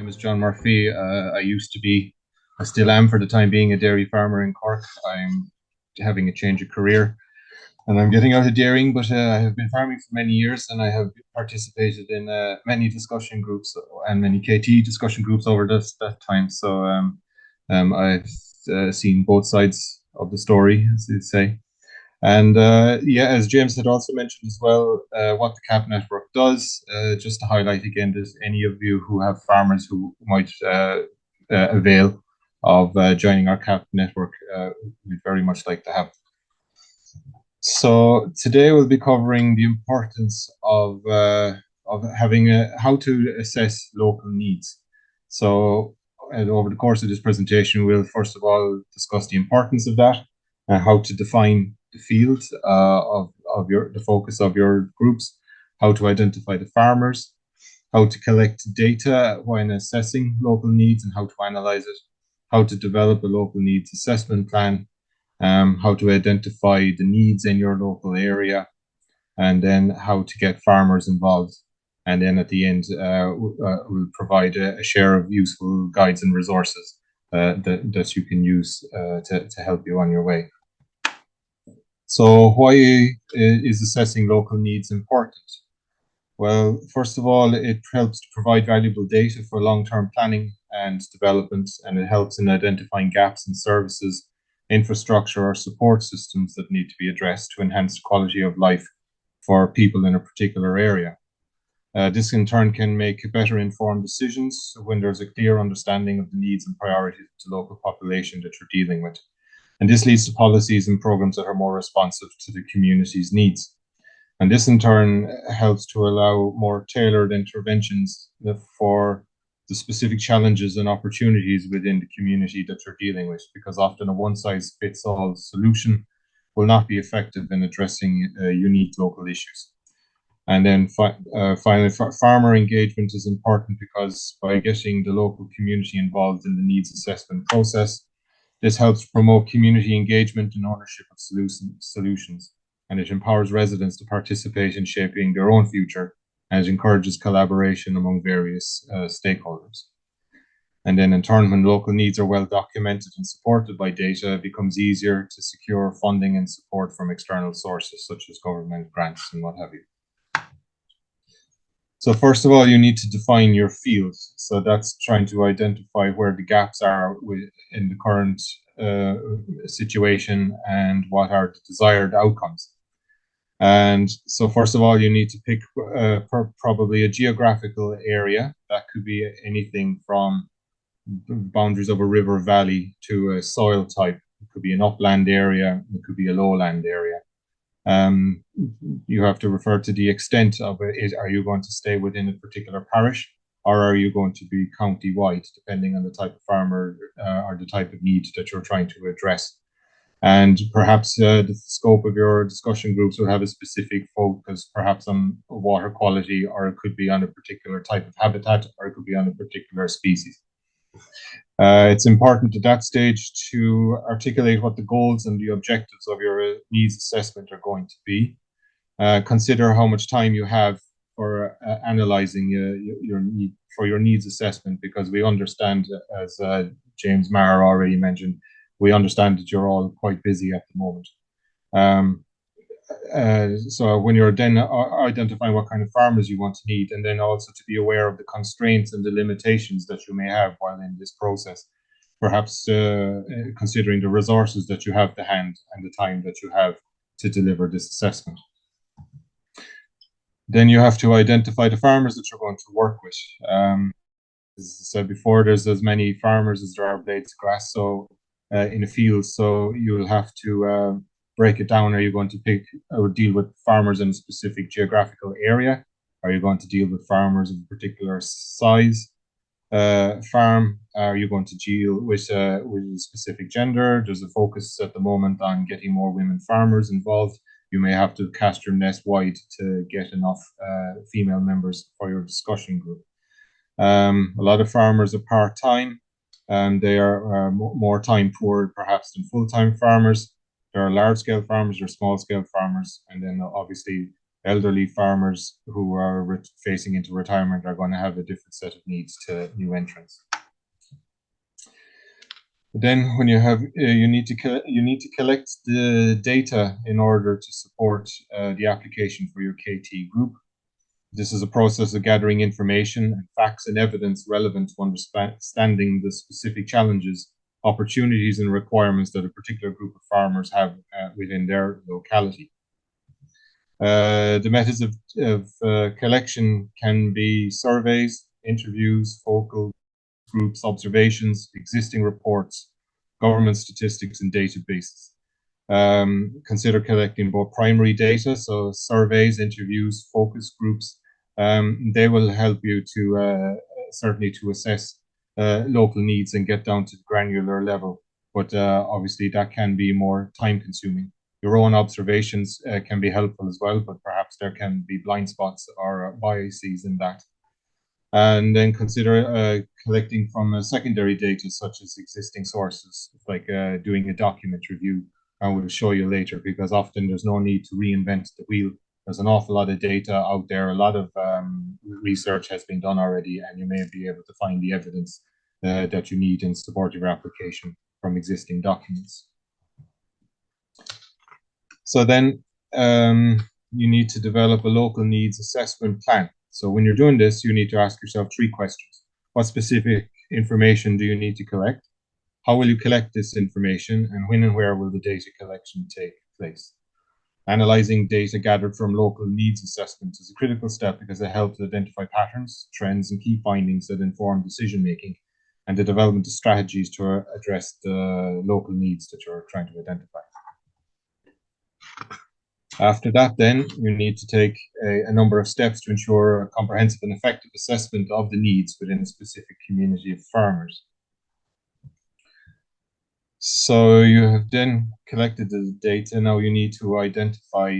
name is John Murphy. I still am for the time being, a dairy farmer in Cork. I'm having a change of career and I'm getting out of dairying, but I have been farming for many years and I have participated in many discussion groups and many KT discussion groups over that time. I've seen both sides of the story, as they say. And yeah, as James had also mentioned as well, what the CAP network does, just to highlight again, there's any of you who have farmers who might avail of joining our CAP network, we'd very much like to have. So today we'll be covering the importance of having how to assess local needs. So over the course of this presentation, we'll first of all discuss the importance of that, how to define the field of the focus of your groups, how to identify the farmers, how to collect data when assessing local needs and how to analyze it, how to develop a local needs assessment plan, how to identify the needs in your local area, and then how to get farmers involved. And then at the end, we'll provide a share of useful guides and resources that you can use to help you on your way. So why is assessing local needs important? Well, first of all, it helps to provide valuable data for long-term planning and development, and it helps in identifying gaps in services, infrastructure, or support systems that need to be addressed to enhance the quality of life for people in a particular area. This in turn can make better informed decisions when there's a clear understanding of the needs and priorities of the local population that you're dealing with. And this leads to policies and programs that are more responsive to the community's needs. And this in turn helps to allow more tailored interventions for the specific challenges and opportunities within the community that you're dealing with, because often a one-size-fits-all solution will not be effective in addressing unique local issues. And then finally, farmer engagement is important because by getting the local community involved in the needs assessment process, this helps promote community engagement and ownership of solutions, and it empowers residents to participate in shaping their own future, and it encourages collaboration among various stakeholders. And then in turn, when local needs are well documented and supported by data, it becomes easier to secure funding and support from external sources such as government grants and what have you. So first of all, you need to define your field. So that's trying to identify where the gaps are in the current situation and what are the desired outcomes. And so first of all, you need to pick probably a geographical area. That could be anything from boundaries of a river valley to a soil type. It could be an upland area, it could be a lowland area. You have to refer to the extent of it. Are you going to stay within a particular parish, or are you going to be county-wide, depending on the type of farmer or the type of need that you're trying to address? And perhaps the scope of your discussion groups will have a specific focus, perhaps on water quality, or it could be on a particular type of habitat, or it could be on a particular species. It's important at that stage to articulate what the goals and the objectives of your needs assessment are going to be. Consider how much time you have for analyzing your needs assessment, because we understand, as James Maher already mentioned, we understand that you're all quite busy at the moment. So when you're then identifying what kind of farmers you want to need, and then also to be aware of the constraints and the limitations that you may have while in this process, perhaps considering the resources that you have to hand and the time that you have to deliver this assessment. Then you have to identify the farmers that you're going to work with. As I said before, there's as many farmers as there are blades of grass in a field, so you'll have to break it down. Are you going to pick or deal with farmers in a specific geographical area? Are you going to deal with farmers of a particular size farm? Are you going to deal with a specific gender? There's a focus at the moment on getting more women farmers involved. You may have to cast your net wide to get enough female members for your discussion group. A lot of farmers are part-time. They are more time poor perhaps than full-time farmers. There are large-scale farmers, there are small-scale farmers, and then obviously elderly farmers who are facing into retirement are going to have a different set of needs to new entrants. Then, when you have, you need to collect the data in order to support the application for your KT group. This is a process of gathering information and facts and evidence relevant to understanding the specific challenges, opportunities, and requirements that a particular group of farmers have within their locality. The methods of collection can be surveys, interviews, focal groups, observations, existing reports, government statistics, and databases. Consider collecting both primary data, so surveys, interviews, focus groups. They will help you to certainly to assess local needs and get down to the granular level. But obviously that can be more time consuming. Your own observations can be helpful as well, but perhaps there can be blind spots or biases in that. And then consider collecting from secondary data such as existing sources, like doing a document review. And we'll show you later, because often there's no need to reinvent the wheel. There's an awful lot of data out there. A lot of research has been done already, and you may be able to find the evidence that you need in support of your application from existing documents. So then you need to develop a local needs assessment plan. So when you're doing this, you need to ask yourself 3 questions. What specific information do you need to collect? How will you collect this information? And when and where will the data collection take place? Analyzing data gathered from local needs assessments is a critical step because it helps identify patterns, trends, and key findings that inform decision-making and the development of strategies to address the local needs that you're trying to identify. After that, then, you need to take a number of steps to ensure a comprehensive and effective assessment of the needs within a specific community of farmers. So you have then collected the data. Now you need to identify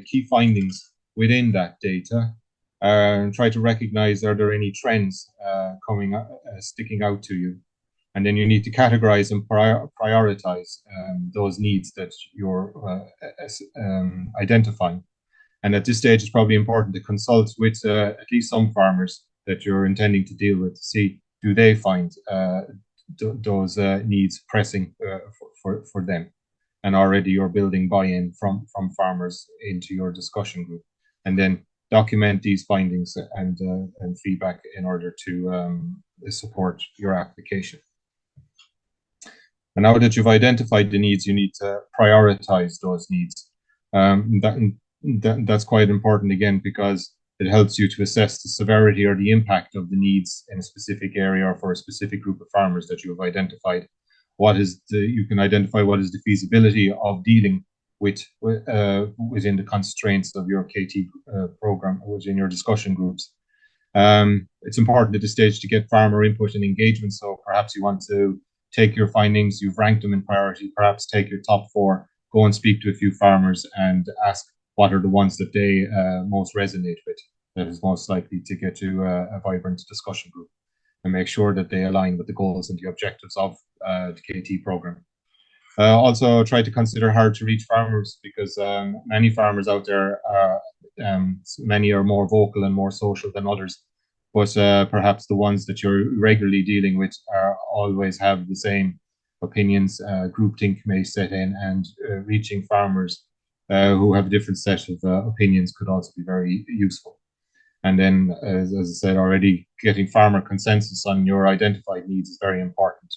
key findings within that data and try to recognize, are there any trends sticking out to you? And then you need to categorize and prioritize those needs that you're identifying. And at this stage, it's probably important to consult with at least some farmers that you're intending to deal with to see, do they find those needs pressing for them? And already you're building buy-in from farmers into your discussion group. And then document these findings and feedback in order to support your application. And now that you've identified the needs, you need to prioritize those needs. That's quite important, again, because it helps you to assess the severity or the impact of the needs in a specific area or for a specific group of farmers that you have identified. You can identify what is the feasibility of dealing with within the constraints of your KT program, within your discussion groups. It's important at this stage to get farmer input and engagement. So perhaps you want to take your findings, you've ranked them in priority, perhaps take your top 4, go and speak to a few farmers and ask what are the ones that they most resonate with, that is most likely to get to a vibrant discussion group, and make sure that they align with the goals and the objectives of the KT program. Also try to consider hard to reach farmers, because many farmers out there many are more vocal and more social than others. But perhaps the ones that you're regularly dealing with always have the same opinions. Groupthink may set in, and reaching farmers who have a different set of opinions could also be very useful. And then, as I said already, getting farmer consensus on your identified needs is very important.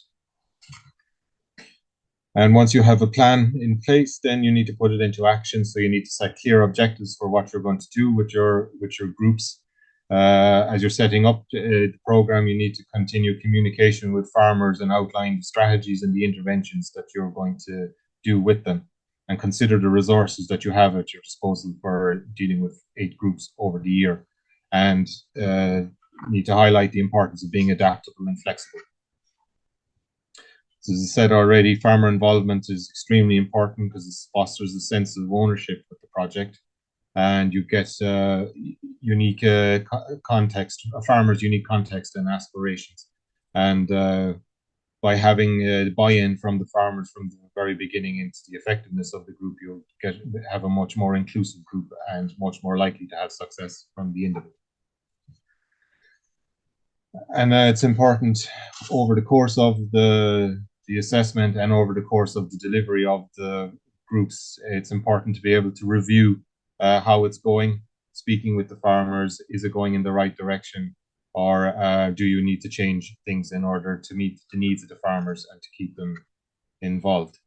And once you have a plan in place, then you need to put it into action. So you need to set clear objectives for what you're going to do with your groups. As you're setting up the program, you need to continue communication with farmers and outline the strategies and the interventions that you're going to do with them, and consider the resources that you have at your disposal for dealing with 8 groups over the year. And need to highlight the importance of being adaptable and flexible. So as I said already, farmer involvement is extremely important because it fosters a sense of ownership with the project. And you get unique context, a farmer's unique context and aspirations. And by having buy-in from the farmers from the very beginning into the effectiveness of the group, you'll have a much more inclusive group and much more likely to have success from the end of it. And it's important over the course of the assessment and over the course of the delivery of the groups, it's important to be able to review how it's going, speaking with the farmers. Is it going in the right direction, or do you need to change things in order to meet the needs of the farmers and to keep them involved?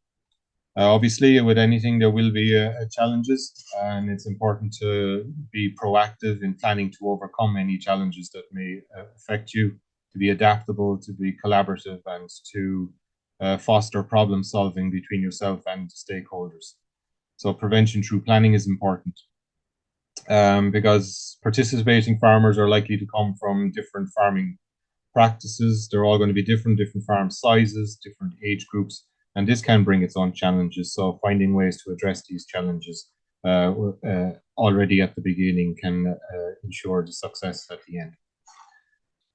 Obviously, with anything, there will be challenges, and it's important to be proactive in planning to overcome any challenges that may affect you, to be adaptable, to be collaborative, and to foster problem solving between yourself and stakeholders. So prevention through planning is important, because participating farmers are likely to come from different farming practices. They're all going to be different farm sizes, different age groups, and this can bring its own challenges. So finding ways to address these challenges already at the beginning can ensure the success at the end.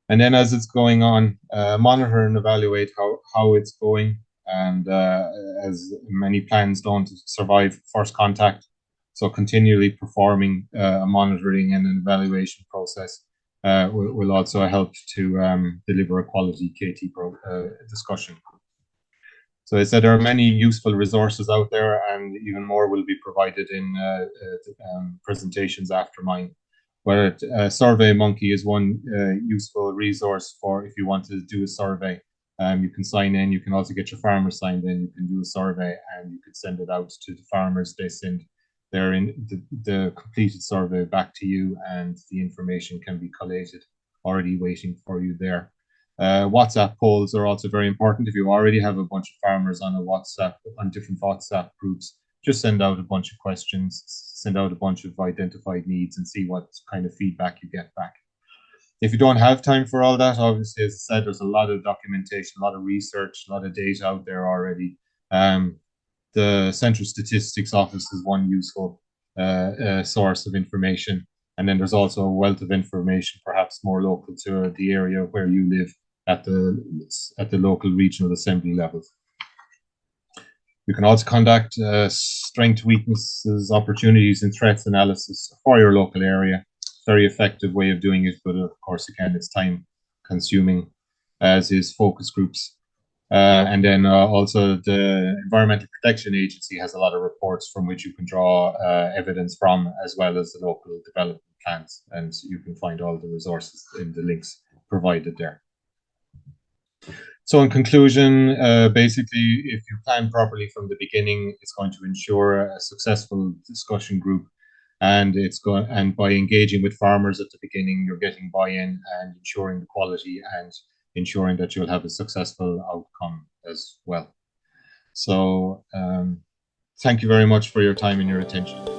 And then as it's going on, monitor and evaluate how it's going. And as many plans don't survive first contact, so continually performing a monitoring and an evaluation process will also help to deliver a quality KT discussion. So I said there are many useful resources out there, and even more will be provided in presentations after mine. Where SurveyMonkey is one useful resource for if you want to do a survey. You can sign in. You can also get your farmers signed in. You can do a survey, and you can send it out to the farmers. They send the completed survey back to you, and the information can be collated, already waiting for you there. WhatsApp polls are also very important. If you already have a bunch of farmers on different WhatsApp groups, just send out a bunch of questions, send out a bunch of identified needs, and see what kind of feedback you get back. If you don't have time for all that, obviously, as I said, there's a lot of documentation, a lot of research, a lot of data out there already. The Central Statistics Office is one useful source of information. And then there's also a wealth of information, perhaps more local to the area where you live at the local regional assembly levels. You can also conduct strengths, weaknesses, opportunities, and threats analysis for your local area. Very effective way of doing it, but of course, again, it's time consuming, as is focus groups. And then also the Environmental Protection Agency has a lot of reports from which you can draw evidence from, as well as the local development plans. And you can find all the resources in the links provided there. So in conclusion, basically, if you plan properly from the beginning, it's going to ensure a successful discussion group. And by engaging with farmers at the beginning, you're getting buy-in and ensuring the quality and ensuring that you'll have a successful outcome as well. So thank you very much for your time and your attention.